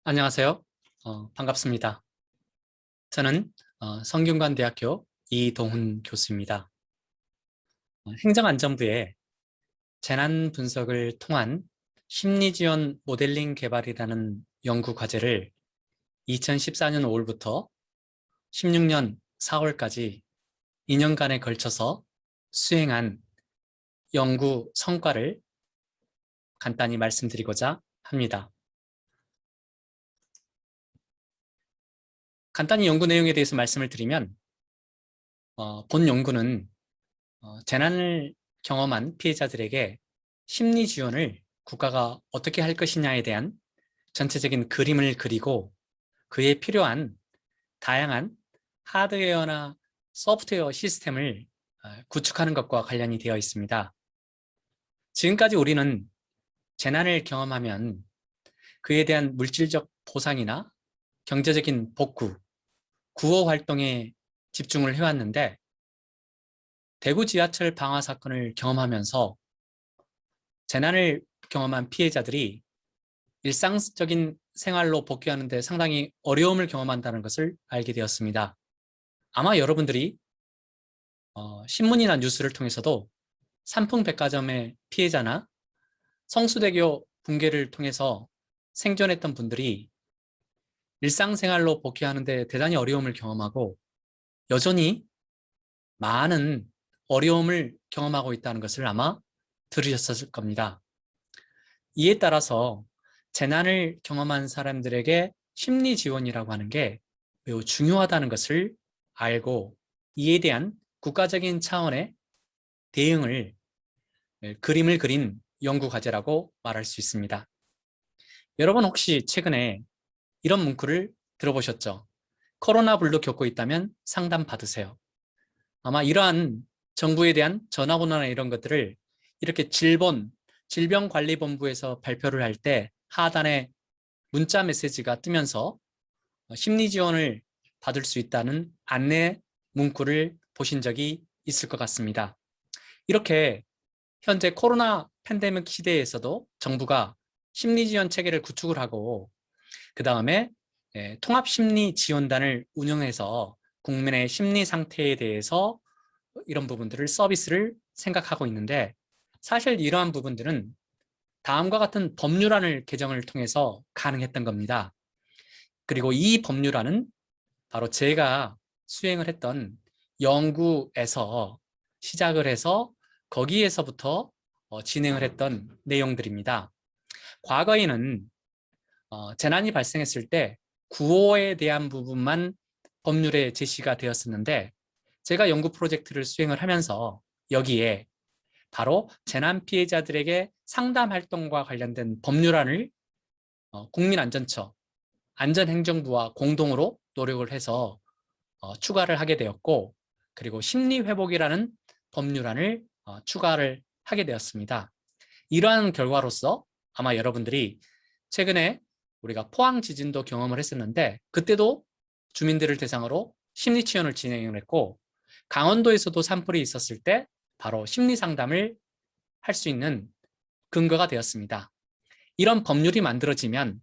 안녕하세요. 반갑습니다. 저는 성균관대학교 이동훈 교수입니다. 행정안전부의 재난 분석을 통한 심리지원 모델링 개발이라는 연구 과제를 2014년 5월부터 16년 4월까지 2년간에 걸쳐서 수행한 연구 성과를 간단히 말씀드리고자 합니다. 간단히 연구 내용에 대해서 말씀을 드리면 본 연구는 재난을 경험한 피해자들에게 심리 지원을 국가가 어떻게 할 것이냐에 대한 전체적인 그림을 그리고 그에 필요한 다양한 하드웨어나 소프트웨어 시스템을 구축하는 것과 관련이 되어 있습니다. 지금까지 우리는 재난을 경험하면 그에 대한 물질적 보상이나 경제적인 복구, 구호 활동에 집중을 해왔는데 대구 지하철 방화 사건을 경험하면서 재난을 경험한 피해자들이 일상적인 생활로 복귀하는 데 상당히 어려움을 경험한다는 것을 알게 되었습니다. 아마 여러분들이 신문이나 뉴스를 통해서도 삼풍백화점의 피해자나 성수대교 붕괴를 통해서 생존했던 분들이 일상생활로 복귀하는 데 대단히 어려움을 경험하고 여전히 많은 어려움을 경험하고 있다는 것을 아마 들으셨을 겁니다. 이에 따라서 재난을 경험한 사람들에게 심리 지원이라고 하는 게 매우 중요하다는 것을 알고 이에 대한 국가적인 차원의 대응을 그림을 그린 연구 과제라고 말할 수 있습니다. 여러분 혹시 최근에 이런 문구를 들어보셨죠? 코로나 블루 겪고 있다면 상담 받으세요. 아마 이러한 정부에 대한 전화번호나 이런 것들을 이렇게 질병관리본부에서 발표를 할 때 하단에 문자 메시지가 뜨면서 심리 지원을 받을 수 있다는 안내 문구를 보신 적이 있을 것 같습니다. 이렇게 현재 코로나 팬데믹 시대에서도 정부가 심리 지원 체계를 구축을 하고 그 다음에 통합심리지원단을 운영해서 국민의 심리 상태에 대해서 이런 부분들을 서비스를 생각하고 있는데 사실 이러한 부분들은 다음과 같은 법률안을 개정을 통해서 가능했던 겁니다. 그리고 이 법률안은 바로 제가 수행을 했던 연구에서 시작을 해서 거기에서부터 진행을 했던 내용들입니다. 과거에는 재난이 발생했을 때 구호에 대한 부분만 법률에 제시가 되었었는데 제가 연구 프로젝트를 수행을 하면서 여기에 바로 재난 피해자들에게 상담 활동과 관련된 법률안을 국민안전처, 안전행정부와 공동으로 노력을 해서 추가를 하게 되었고 그리고 심리회복이라는 법률안을 추가를 하게 되었습니다. 이러한 결과로서 아마 여러분들이 최근에 우리가 포항 지진도 경험을 했었는데 그때도 주민들을 대상으로 심리 지원을 진행을 했고 강원도에서도 산불이 있었을 때 바로 심리 상담을 할 수 있는 근거가 되었습니다. 이런 법률이 만들어지면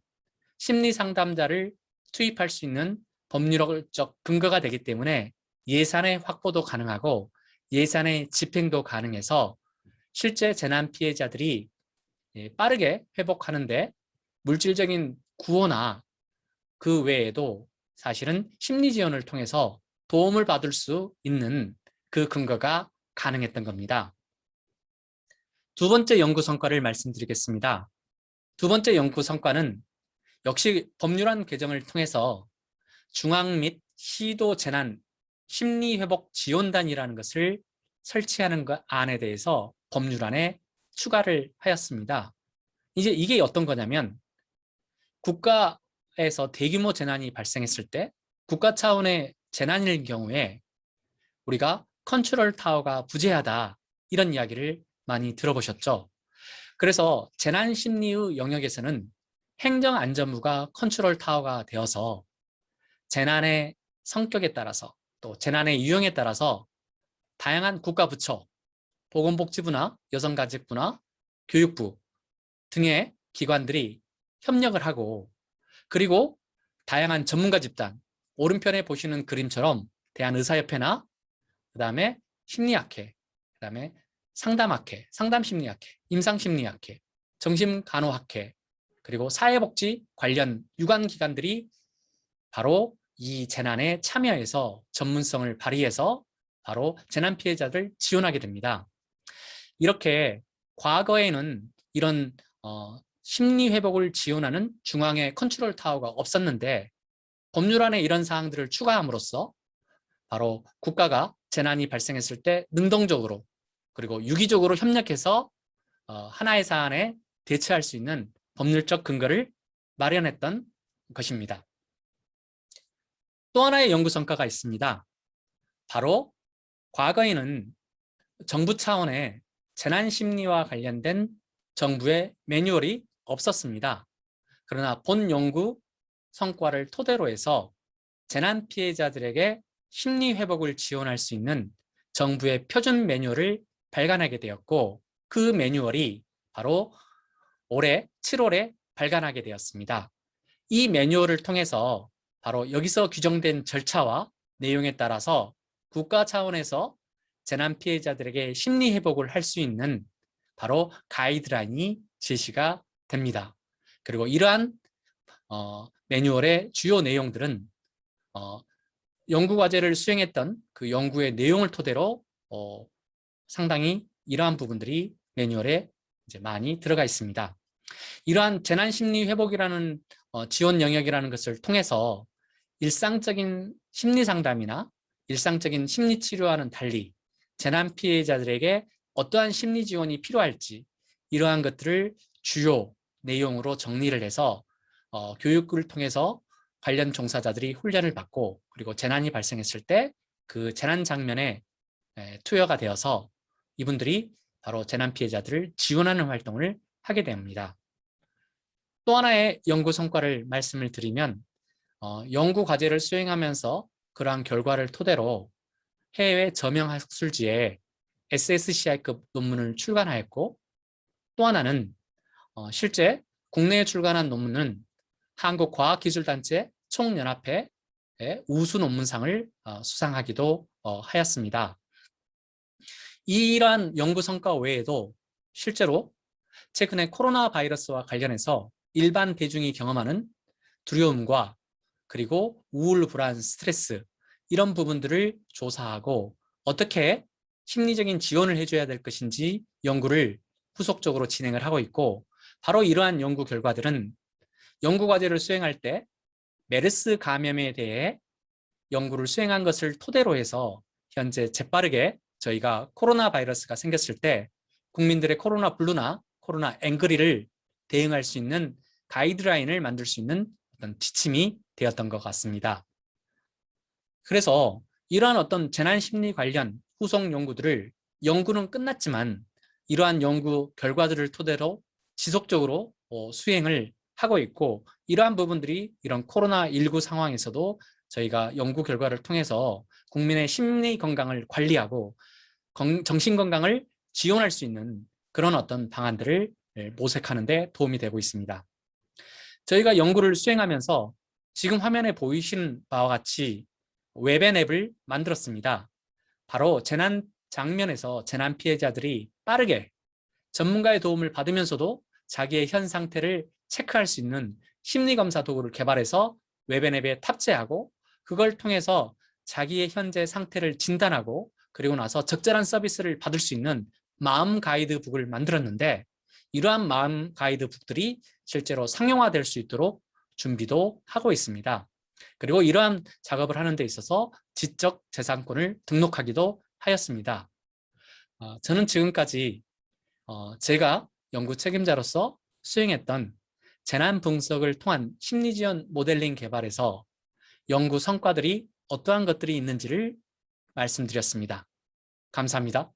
심리 상담자를 투입할 수 있는 법률적 근거가 되기 때문에 예산의 확보도 가능하고 예산의 집행도 가능해서 실제 재난 피해자들이 빠르게 회복하는데 물질적인 구호나 그 외에도 사실은 심리 지원을 통해서 도움을 받을 수 있는 그 근거가 가능했던 겁니다. 두 번째 연구 성과를 말씀드리겠습니다. 두 번째 연구 성과는 역시 법률안 개정을 통해서 중앙 및 시도 재난 심리회복 지원단이라는 것을 설치하는 것 안에 대해서 법률안에 추가를 하였습니다. 이제 이게 어떤 거냐면 국가에서 대규모 재난이 발생했을 때 국가 차원의 재난일 경우에 우리가 컨트롤 타워가 부재하다 이런 이야기를 많이 들어보셨죠. 그래서 재난심리의 영역에서는 행정안전부가 컨트롤 타워가 되어서 재난의 성격에 따라서 또 재난의 유형에 따라서 다양한 국가부처, 보건복지부나 여성가족부나 교육부 등의 기관들이 협력을 하고 그리고 다양한 전문가 집단, 오른편에 보시는 그림처럼 대한의사협회나 그다음에 심리학회, 그다음에 상담학회, 상담심리학회, 임상심리학회, 정신간호학회, 그리고 사회복지 관련 유관기관들이 바로 이 재난에 참여해서 전문성을 발휘해서 바로 재난 피해자들 지원하게 됩니다. 이렇게 과거에는 이런 심리 회복을 지원하는 중앙의 컨트롤 타워가 없었는데 법률안에 이런 사항들을 추가함으로써 바로 국가가 재난이 발생했을 때 능동적으로 그리고 유기적으로 협력해서 하나의 사안에 대처할 수 있는 법률적 근거를 마련했던 것입니다. 또 하나의 연구 성과가 있습니다. 바로 과거에는 정부 차원의 재난심리와 관련된 정부의 매뉴얼이 없었습니다. 그러나 본 연구 성과를 토대로 해서 재난 피해자들에게 심리 회복을 지원할 수 있는 정부의 표준 매뉴얼을 발간하게 되었고 그 매뉴얼이 바로 올해 7월에 발간하게 되었습니다. 이 매뉴얼을 통해서 바로 여기서 규정된 절차와 내용에 따라서 국가 차원에서 재난 피해자들에게 심리 회복을 할 수 있는 바로 가이드라인이 제시가 됩니다. 그리고 이러한 매뉴얼의 주요 내용들은 연구과제를 수행했던 그 연구의 내용을 토대로 상당히 이러한 부분들이 매뉴얼에 이제 많이 들어가 있습니다. 이러한 재난심리회복이라는 지원 영역이라는 것을 통해서 일상적인 심리상담이나 일상적인 심리치료와는 달리 재난 피해자들에게 어떠한 심리 지원이 필요할지 이러한 것들을 주요 내용으로 정리를 해서 교육을 통해서 관련 종사자들이 훈련을 받고 그리고 재난이 발생했을 때 그 재난 장면에 투여가 되어서 이분들이 바로 재난 피해자들을 지원하는 활동을 하게 됩니다. 또 하나의 연구 성과를 말씀을 드리면 연구 과제를 수행하면서 그러한 결과를 토대로 해외 저명 학술지에 SSCI급 논문을 출간하였고 또 하나는 실제 국내에 출간한 논문은 한국과학기술단체 총연합회 우수 논문상을 수상하기도 하였습니다. 이러한 연구 성과 외에도 실제로 최근에 코로나 바이러스와 관련해서 일반 대중이 경험하는 두려움과 그리고 우울, 불안, 스트레스 이런 부분들을 조사하고 어떻게 심리적인 지원을 해줘야 될 것인지 연구를 후속적으로 진행을 하고 있고 바로 이러한 연구 결과들은 연구과제를 수행할 때 메르스 감염에 대해 연구를 수행한 것을 토대로 해서 현재 재빠르게 저희가 코로나 바이러스가 생겼을 때 국민들의 코로나 블루나 코로나 앵그리를 대응할 수 있는 가이드라인을 만들 수 있는 어떤 지침이 되었던 것 같습니다. 그래서 이러한 어떤 재난심리 관련 후속 연구들을 연구는 끝났지만 이러한 연구 결과들을 토대로 지속적으로 수행을 하고 있고 이러한 부분들이 이런 코로나19 상황에서도 저희가 연구 결과를 통해서 국민의 심리 건강을 관리하고 정신 건강을 지원할 수 있는 그런 어떤 방안들을 모색하는 데 도움이 되고 있습니다. 저희가 연구를 수행하면서 지금 화면에 보이시는 바와 같이 웹앤 앱을 만들었습니다. 바로 재난 장면에서 재난 피해자들이 빠르게 전문가의 도움을 받으면서도 자기의 현 상태를 체크할 수 있는 심리검사 도구를 개발해서 웹앤 앱에 탑재하고 그걸 통해서 자기의 현재 상태를 진단하고 그리고 나서 적절한 서비스를 받을 수 있는 마음 가이드북을 만들었는데 이러한 마음 가이드북들이 실제로 상용화될 수 있도록 준비도 하고 있습니다. 그리고 이러한 작업을 하는 데 있어서 지적 재산권을 등록하기도 하였습니다. 저는 지금까지 제가 연구 책임자로서 수행했던 재난 분석을 통한 심리지원 모델링 개발에서 연구 성과들이 어떠한 것들이 있는지를 말씀드렸습니다. 감사합니다.